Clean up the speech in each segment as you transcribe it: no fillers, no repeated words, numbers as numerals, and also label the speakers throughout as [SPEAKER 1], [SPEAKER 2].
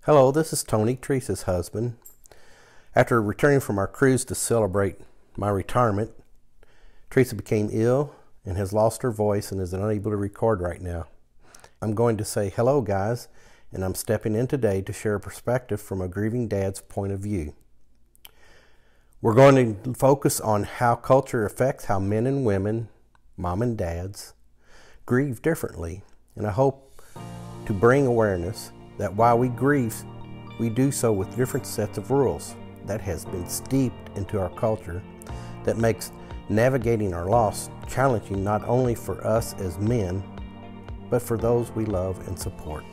[SPEAKER 1] Hello, this is Tony, Teresa's husband. After returning from our cruise to celebrate my retirement, Teresa became ill and has lost her voice and is unable to record right now. I'm going to say hello, guys, and I'm stepping in today to share a perspective from a grieving dad's point of view. We're going to focus on how culture affects how men and women, mom and dads, grieve differently, and I hope to bring awareness that while we grieve, we do so with different sets of rules that has been steeped into our culture that makes navigating our loss challenging not only for us as men, but for those we love and support.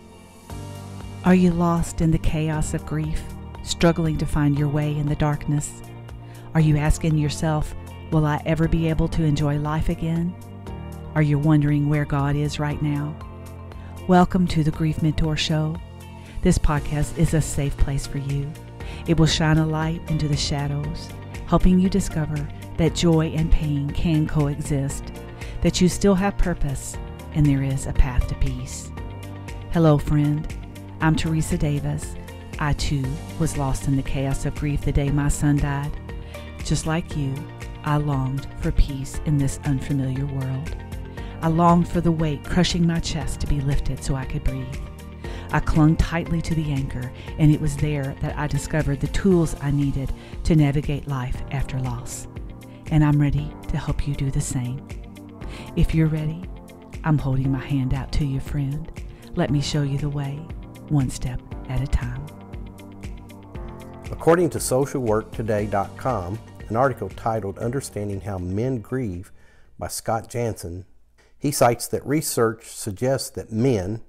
[SPEAKER 2] Are you lost in the chaos of grief, struggling to find your way in the darkness? Are you asking yourself, will I ever be able to enjoy life again? Are you wondering where God is right now? Welcome to the Grief Mentor Show. This podcast is a safe place for you. It will shine a light into the shadows, helping you discover that joy and pain can coexist, that you still have purpose, and there is a path to peace. Hello, friend. I'm Teresa Davis. I, too, was lost in the chaos of grief the day my son died. Just like you, I longed for peace in this unfamiliar world. I longed for the weight crushing my chest to be lifted so I could breathe. I clung tightly to the anchor, and it was there that I discovered the tools I needed to navigate life after loss. And I'm ready to help you do the same. If you're ready, I'm holding my hand out to you, friend. Let me show you the way, one step at a time.
[SPEAKER 1] According to socialworktoday.com, an article titled Understanding How Men Grieve by Scott Jansen, he cites that research suggests that men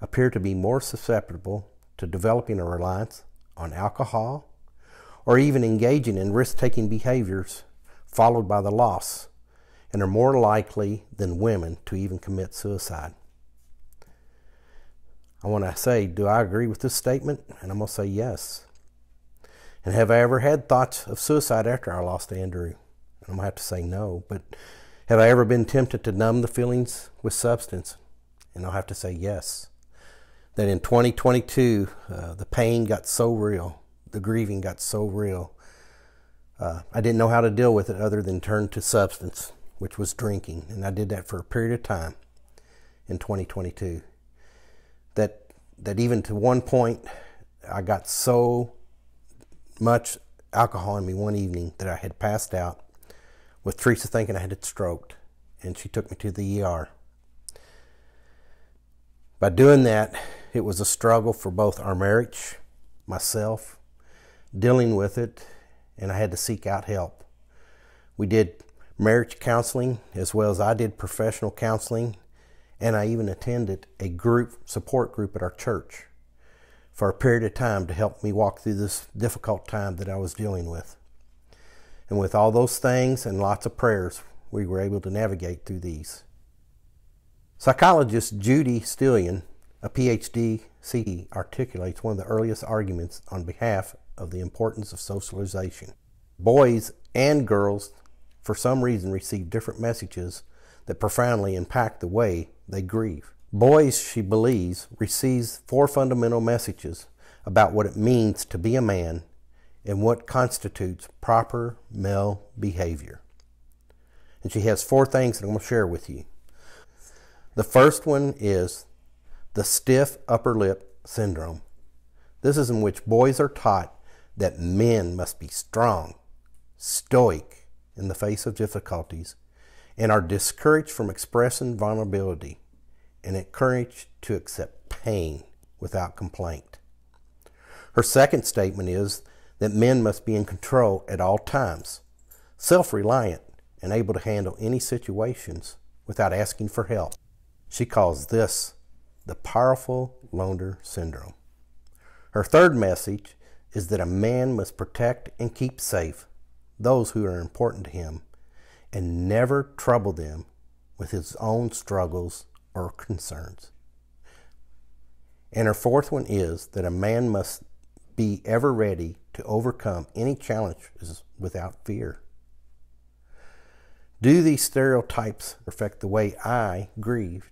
[SPEAKER 1] appear to be more susceptible to developing a reliance on alcohol or even engaging in risk-taking behaviors followed by the loss, and are more likely than women to even commit suicide. I want to say, do I agree with this statement? And I'm going to say yes. And have I ever had thoughts of suicide after I lost Andrew? And I'm going to have to say no. But have I ever been tempted to numb the feelings with substance? And I'll have to say yes. That in 2022, the pain got so real, the grieving got so real, I didn't know how to deal with it other than turn to substance, which was drinking. And I did that for a period of time in 2022. That even to one point, I got so much alcohol in me one evening that I had passed out with Teresa thinking I had it stroked, and she took me to the ER. By doing that, it was a struggle for both our marriage, myself, dealing with it, and I had to seek out help. We did marriage counseling as well as I did professional counseling, and I even attended a support group at our church for a period of time to help me walk through this difficult time that I was dealing with. And with all those things and lots of prayers, we were able to navigate through these. Psychologist Judy Stillion, a PhD CE, articulates one of the earliest arguments on behalf of the importance of socialization. Boys and girls, for some reason, receive different messages that profoundly impact the way they grieve. Boys, she believes, receives 4 fundamental messages about what it means to be a man and what constitutes proper male behavior. And she has 4 things that I'm going to share with you. The first one is the stiff upper lip syndrome. This is in which boys are taught that men must be strong, stoic in the face of difficulties, and are discouraged from expressing vulnerability and encouraged to accept pain without complaint. Her second statement is that men must be in control at all times, self-reliant, and able to handle any situations without asking for help. She calls this the powerful loner syndrome. Her third message is that a man must protect and keep safe those who are important to him and never trouble them with his own struggles or concerns. And her fourth one is that a man must be ever ready to overcome any challenges without fear. Do these stereotypes affect the way I grieved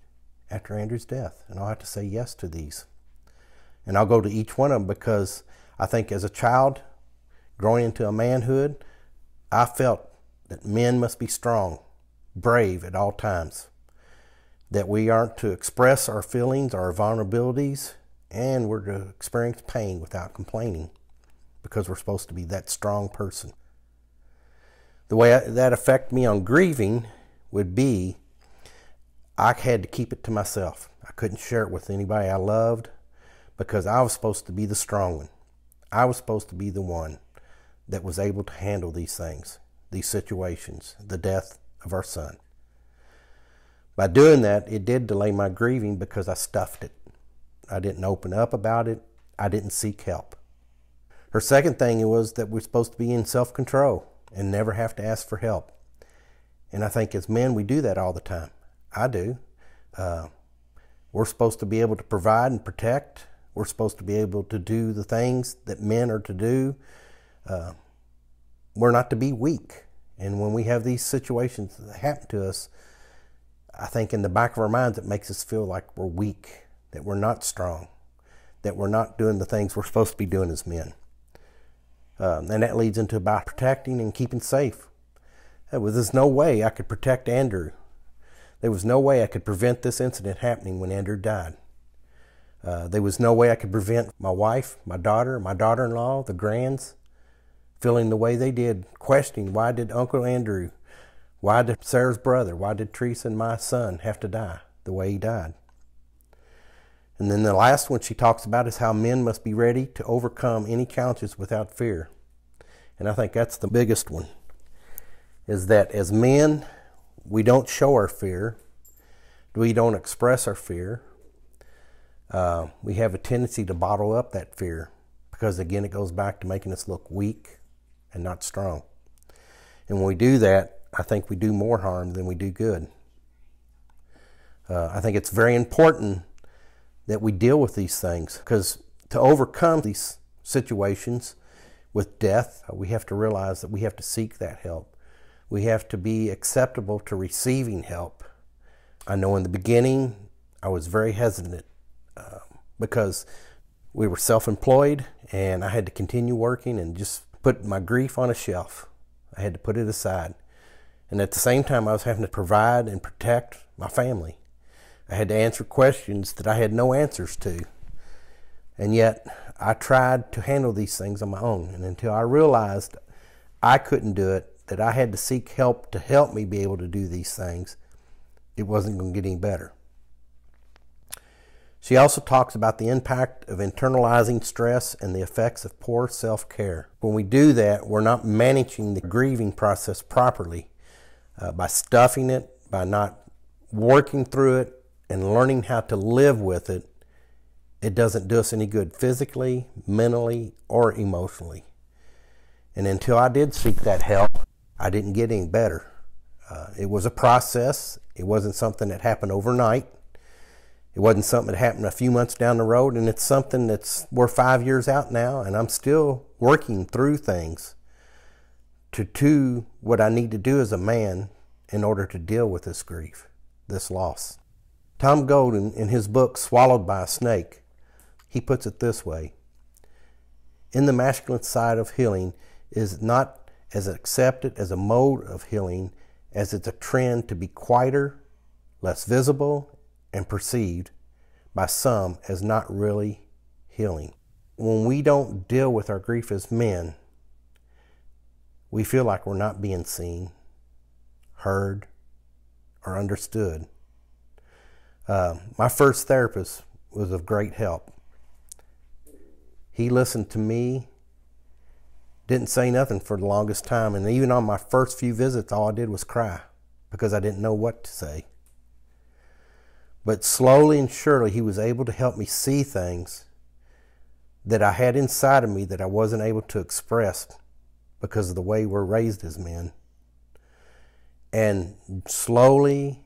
[SPEAKER 1] after Andrew's death? And I'll have to say yes to these. And I'll go to each one of them because I think as a child, growing into a manhood, I felt that men must be strong, brave at all times, that we aren't to express our feelings, our vulnerabilities, and we're to experience pain without complaining because we're supposed to be that strong person. The way that affected me on grieving would be I had to keep it to myself. I couldn't share it with anybody I loved because I was supposed to be the strong one. I was supposed to be the one that was able to handle these things, these situations, the death of our son. By doing that, it did delay my grieving because I stuffed it. I didn't open up about it. I didn't seek help. Her second thing was that we're supposed to be in self-control and never have to ask for help. And I think as men, we do that all the time. I do. We're supposed to be able to provide and protect. We're supposed to be able to do the things that men are to do. We're not to be weak. And when we have these situations that happen to us, I think in the back of our minds it makes us feel like we're weak, that we're not strong, that we're not doing the things we're supposed to be doing as men. And that leads into about protecting and keeping safe. There's no way I could protect Andrew. There was no way I could prevent this incident happening when Andrew died. There was no way I could prevent my wife, my daughter-in-law, the grands, feeling the way they did, questioning, why did Uncle Andrew, why did Sarah's brother, why did Teresa and my son have to die the way he died? And then the last one she talks about is how men must be ready to overcome any challenges without fear. And I think that's the biggest one, is that as men, we don't show our fear. We don't express our fear. We have a tendency to bottle up that fear because, again, it goes back to making us look weak and not strong. And when we do that, I think we do more harm than we do good. I think it's very important that we deal with these things because to overcome these situations with death, we have to realize that we have to seek that help. We have to be acceptable to receiving help. I know in the beginning I was very hesitant because we were self-employed and I had to continue working and just put my grief on a shelf. I had to put it aside. And at the same time, I was having to provide and protect my family. I had to answer questions that I had no answers to. And yet, I tried to handle these things on my own. And until I realized I couldn't do it, that I had to seek help to help me be able to do these things, it wasn't going to get any better. She also talks about the impact of internalizing stress and the effects of poor self-care. When we do that, we're not managing the grieving process properly by stuffing it, by not working through it and learning how to live with it. It doesn't do us any good physically, mentally, or emotionally. And until I did seek that help, I didn't get any better. It was a process. It wasn't something that happened overnight. It wasn't something that happened a few months down the road, and it's something we're 5 years out now, and I'm still working through things to do what I need to do as a man in order to deal with this grief, this loss. Tom Golden, in his book, Swallowed by a Snake, he puts it this way: in the masculine side of healing is not as accepted as a mode of healing as it's a trend to be quieter, less visible, and perceived by some as not really healing. When we don't deal with our grief as men, we feel like we're not being seen, heard, or understood. My first therapist was of great help. He listened to me, didn't say nothing for the longest time, and even on my first few visits, all I did was cry because I didn't know what to say. But slowly and surely, he was able to help me see things that I had inside of me that I wasn't able to express because of the way we're raised as men. And slowly,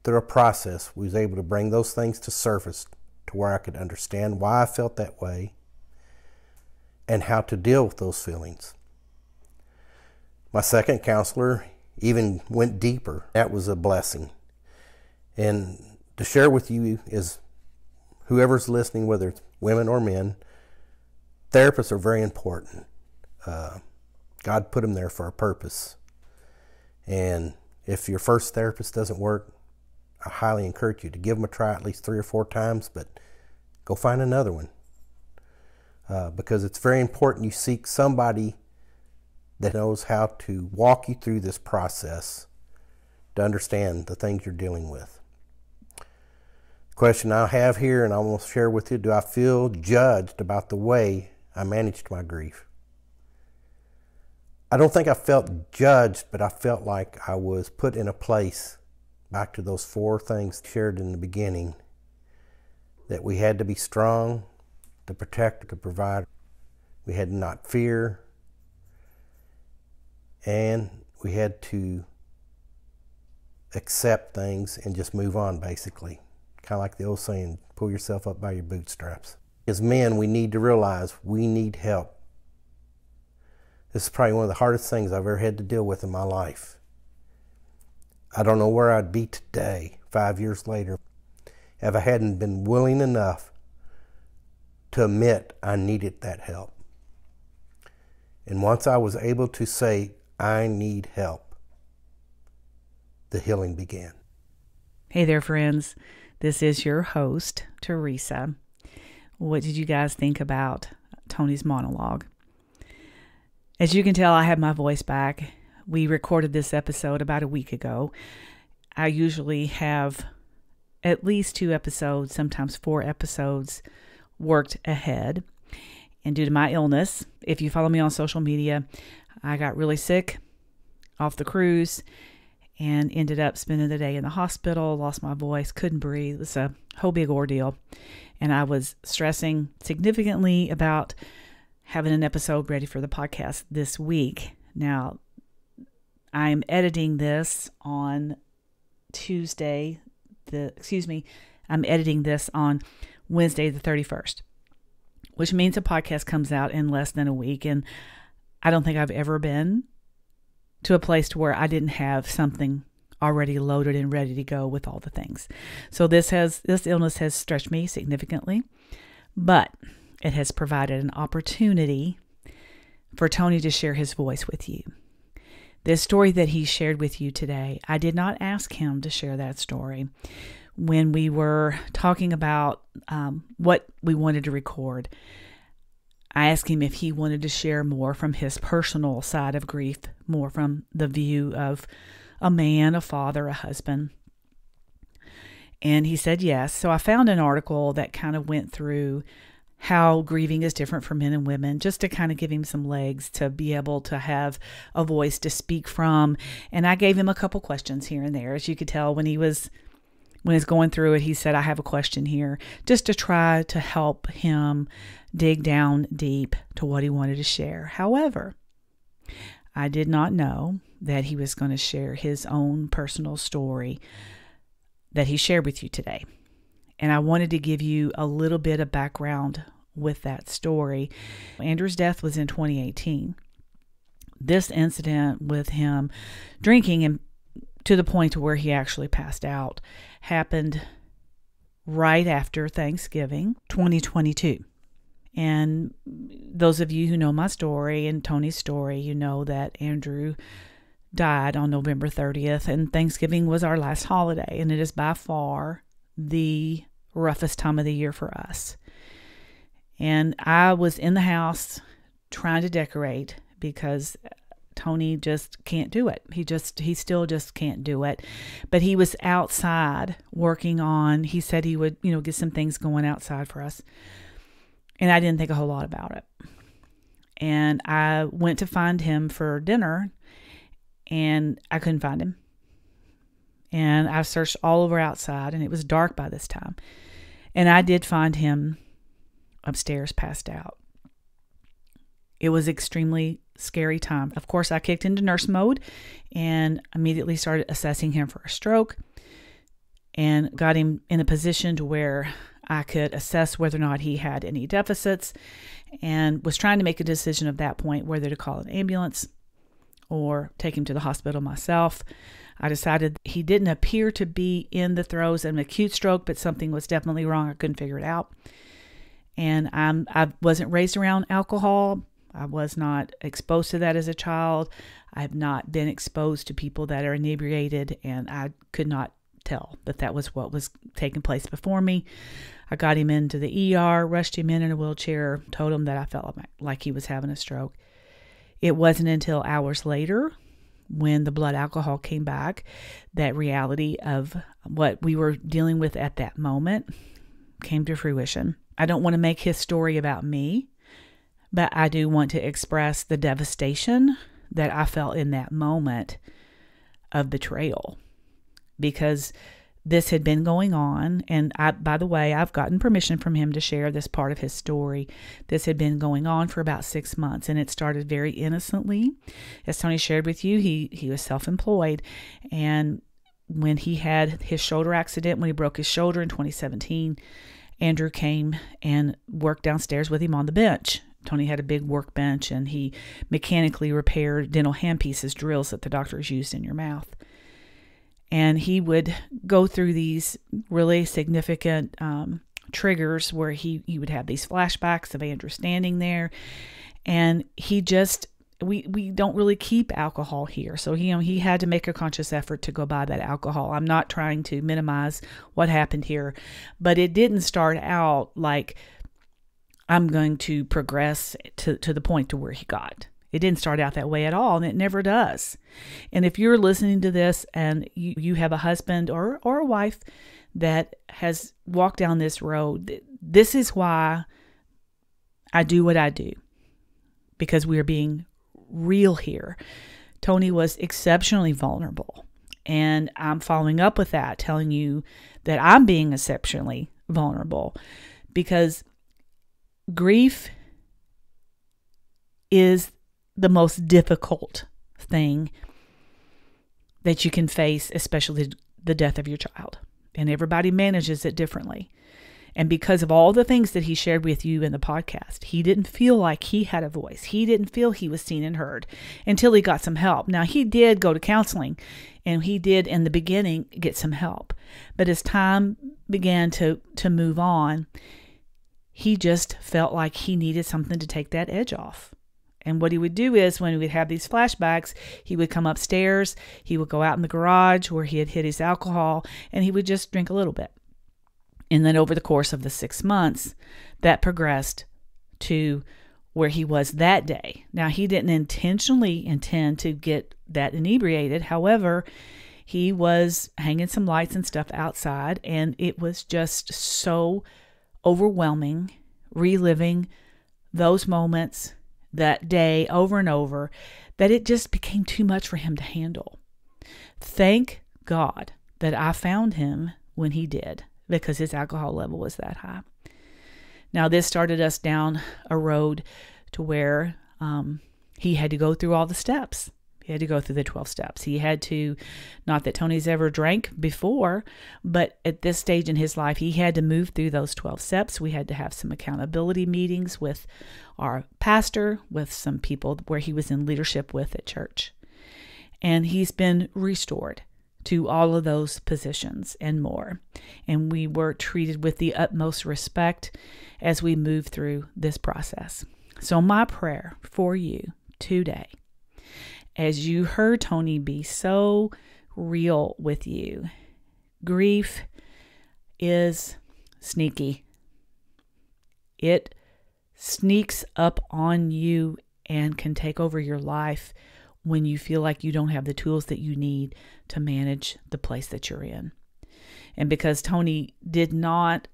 [SPEAKER 1] through a process, we was able to bring those things to surface to where I could understand why I felt that way and how to deal with those feelings. My second counselor even went deeper. That was a blessing. And to share with you is whoever's listening, whether it's women or men, therapists are very important. God put them there for a purpose. And if your first therapist doesn't work, I highly encourage you to give them a try at least 3 or 4 times, but go find another one. Because it's very important you seek somebody that knows how to walk you through this process to understand the things you're dealing with. The question I have here, and I want to share with you, do I feel judged about the way I managed my grief? I don't think I felt judged, but I felt like I was put in a place, back to those 4 things shared in the beginning, that we had to be strong, to protect, to provide. We had to not fear, and we had to accept things and just move on, basically. Kind of like the old saying, pull yourself up by your bootstraps. As men, we need to realize we need help. This is probably one of the hardest things I've ever had to deal with in my life. I don't know where I'd be today, 5 years later, if I hadn't been willing enough to admit I needed that help. And once I was able to say, I need help, the healing began.
[SPEAKER 2] Hey there, friends. This is your host, Teresa. What did you guys think about Tony's monologue? As you can tell, I have my voice back. We recorded this episode about a week ago. I usually have at least 2 episodes, sometimes 4 episodes worked ahead. And due to my illness, if you follow me on social media, I got really sick off the cruise and ended up spending the day in the hospital, lost my voice, couldn't breathe. It was a whole big ordeal. And I was stressing significantly about having an episode ready for the podcast this week. Now, I'm editing this on I'm editing this on Wednesday the 31st, which means the podcast comes out in less than a week. And I don't think I've ever been to a place to where I didn't have something already loaded and ready to go with all the things. So this illness has stretched me significantly, but it has provided an opportunity for Tony to share his voice with you. This story that he shared with you today, I did not ask him to share that story. When we were talking about what we wanted to record, I asked him if he wanted to share more from his personal side of grief, more from the view of a man, a father, a husband. And he said yes. So I found an article that kind of went through how grieving is different for men and women, just to kind of give him some legs to be able to have a voice to speak from. And I gave him a couple questions here and there. As you could tell when he was going through it, he said, I have a question here, just to try to help him dig down deep to what he wanted to share. However, I did not know that he was going to share his own personal story that he shared with you today. And I wanted to give you a little bit of background with that story. Andrew's death was in 2018. This incident with him drinking and to the point where he actually passed out happened right after Thanksgiving 2022. And those of you who know my story and Tony's story, you know that Andrew died on November 30th, and Thanksgiving was our last holiday, and it is by far the roughest time of the year for us. And I was in the house trying to decorate because Tony just can't do it. He still just can't do it. But he was outside working on, he said he would, get some things going outside for us. And I didn't think a whole lot about it. And I went to find him for dinner, and I couldn't find him. And I searched all over outside, and it was dark by this time. And I did find him upstairs, passed out. It was extremely scary time. Of course, I kicked into nurse mode and immediately started assessing him for a stroke and got him in a position to where I could assess whether or not he had any deficits, and was trying to make a decision at that point whether to call an ambulance or take him to the hospital myself. I decided he didn't appear to be in the throes of an acute stroke, but something was definitely wrong. I couldn't figure it out. And I wasn't raised around alcohol. I was not exposed to that as a child. I have not been exposed to people that are inebriated, and I could not tell that was what was taking place before me. I got him into the ER, rushed him in a wheelchair, told him that I felt like he was having a stroke. It wasn't until hours later, when the blood alcohol came back, that reality of what we were dealing with at that moment came to fruition. I don't want to make his story about me, but I do want to express the devastation that I felt in that moment of betrayal, because this had been going on. And by the way, I've gotten permission from him to share this part of his story. This had been going on for about 6 months, and it started very innocently. As Tony shared with you, he was self-employed. And when he had his shoulder accident, when he broke his shoulder in 2017, Andrew came and worked downstairs with him on the bench. Tony had a big workbench, and he mechanically repaired dental handpieces, drills that the doctors used in your mouth. And he would go through these really significant triggers where he would have these flashbacks of Andrew standing there. And he just, we don't really keep alcohol here. So he had to make a conscious effort to go buy that alcohol. I'm not trying to minimize what happened here, but it didn't start out like I'm going to progress to the point to where he got. It didn't start out that way at all, and it never does. And if you're listening to this and you have a husband or a wife that has walked down this road, this is why I do what I do, because we are being real here. Tony was exceptionally vulnerable, and I'm following up with that, telling you that I'm being exceptionally vulnerable, because grief is the most difficult thing that you can face, especially the death of your child. And everybody manages it differently. And because of all the things that he shared with you in the podcast, he didn't feel like he had a voice. He didn't feel he was seen and heard until he got some help. Now, he did go to counseling, and he did in the beginning get some help. But as time began to move on, he just felt like he needed something to take that edge off. And what he would do is, when he would have these flashbacks, he would come upstairs, he would go out in the garage where he had hid his alcohol, and he would just drink a little bit. And then over the course of the 6 months, that progressed to where he was that day. Now, he didn't intentionally intend to get that inebriated. However, he was hanging some lights and stuff outside, and it was just so overwhelming, reliving those moments that day over and over, that it just became too much for him to handle. Thank God that I found him when he did, because his alcohol level was that high. Now, this started us down a road to where he had to go through all the steps. He had to go through the 12 steps. He had to, not that Tony's ever drank before, but at this stage in his life, he had to move through those 12 steps. We had to have some accountability meetings with our pastor, with some people where he was in leadership with at church. And he's been restored to all of those positions and more. And we were treated with the utmost respect as we moved through this process. So my prayer for you today, as you heard Tony be so real with you, grief is sneaky. It sneaks up on you and can take over your life when you feel like you don't have the tools that you need to manage the place that you're in. And because Tony did not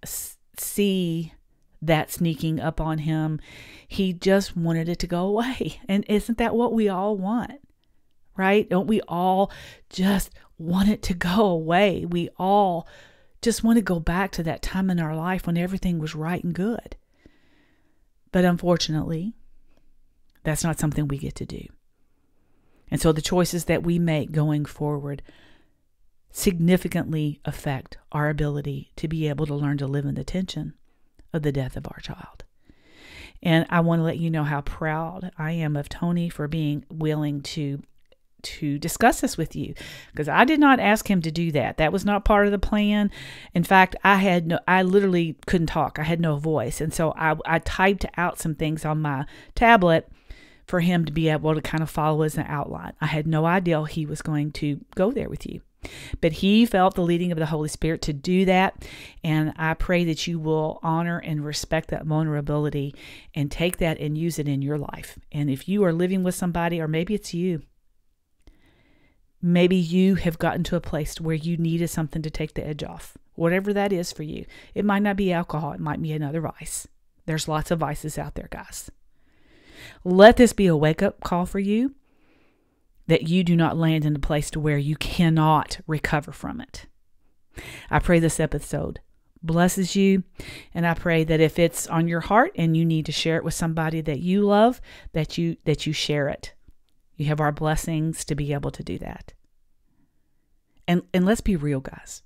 [SPEAKER 2] see that sneaking up on him, he just wanted it to go away. And isn't that what we all want? Right? Don't we all just want it to go away? We all just want to go back to that time in our life when everything was right and good. But unfortunately, that's not something we get to do. And so the choices that we make going forward significantly affect our ability to be able to learn to live in the tension of the death of our child. And I want to let you know how proud I am of Tony for being willing to discuss this with you, because I did not ask him to do that. That was not part of the plan. In fact, I literally couldn't talk. I had no voice. And so I typed out some things on my tablet for him to be able to kind of follow as an outline. I had no idea he was going to go there with you, but he felt the leading of the Holy Spirit to do that. And I pray that you will honor and respect that vulnerability and take that and use it in your life. And if you are living with somebody, or maybe it's you, maybe you have gotten to a place where you needed something to take the edge off, whatever that is for you. It might not be alcohol. It might be another vice. There's lots of vices out there, guys. Let this be a wake-up call for you, that you do not land in a place to where you cannot recover from it. I pray this episode blesses you, and I pray that if it's on your heart and you need to share it with somebody that you love, that you share it. You have our blessings to be able to do that. And let's be real, guys.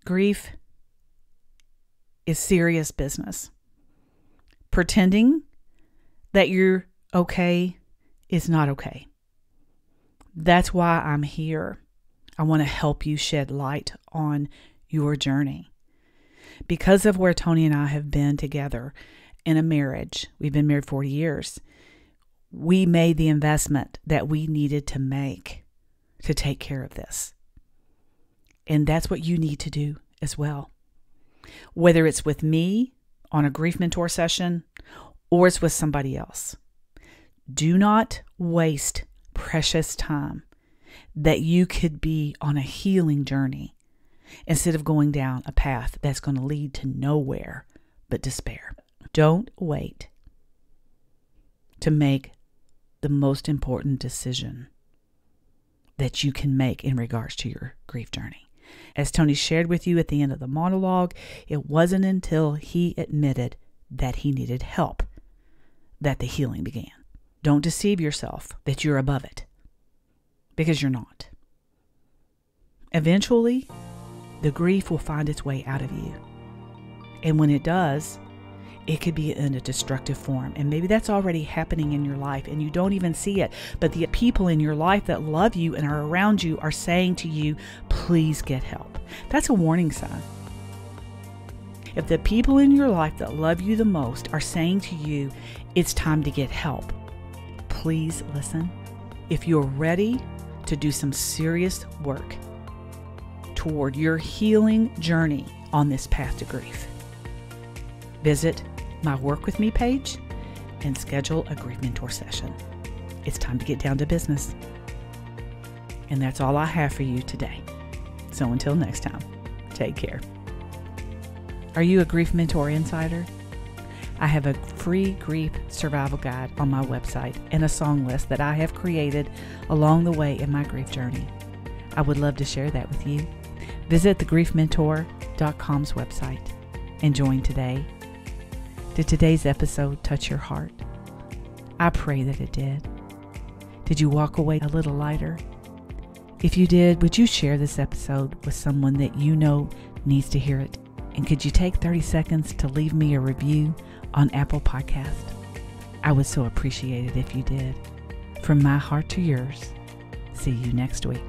[SPEAKER 2] Grief is serious business. Pretending that you're okay is not okay. That's why I'm here. I want to help you shed light on your journey. Because of where Tony and I have been together in a marriage, we've been married 40 years, we made the investment that we needed to make to take care of this. And that's what you need to do as well. Whether it's with me on a grief mentor session or it's with somebody else. Do not waste precious time that you could be on a healing journey instead of going down a path that's going to lead to nowhere but despair. Don't wait to make the most important decision that you can make in regards to your grief journey. As Tony shared with you at the end of the monologue, it wasn't until he admitted that he needed help that the healing began. Don't deceive yourself that you're above it, because you're not. Eventually, the grief will find its way out of you. And when it does, it could be in a destructive form. And maybe that's already happening in your life and you don't even see it. But the people in your life that love you and are around you are saying to you, please get help. That's a warning sign. If the people in your life that love you the most are saying to you, it's time to get help, please listen. If you're ready to do some serious work toward your healing journey on this path to grief, visit my Work With Me page and schedule a grief mentor session. It's time to get down to business. And that's all I have for you today. So until next time, take care. Are you a grief mentor insider? I have a free grief survival guide on my website and a song list that I have created along the way in my grief journey. I would love to share that with you. Visit thegriefmentor.com's website and join today. Did today's episode touch your heart? I pray that it did. Did you walk away a little lighter? If you did, would you share this episode with someone that you know needs to hear it? And could you take 30 seconds to leave me a review on Apple Podcast? I would so appreciate it if you did. From my heart to yours, see you next week.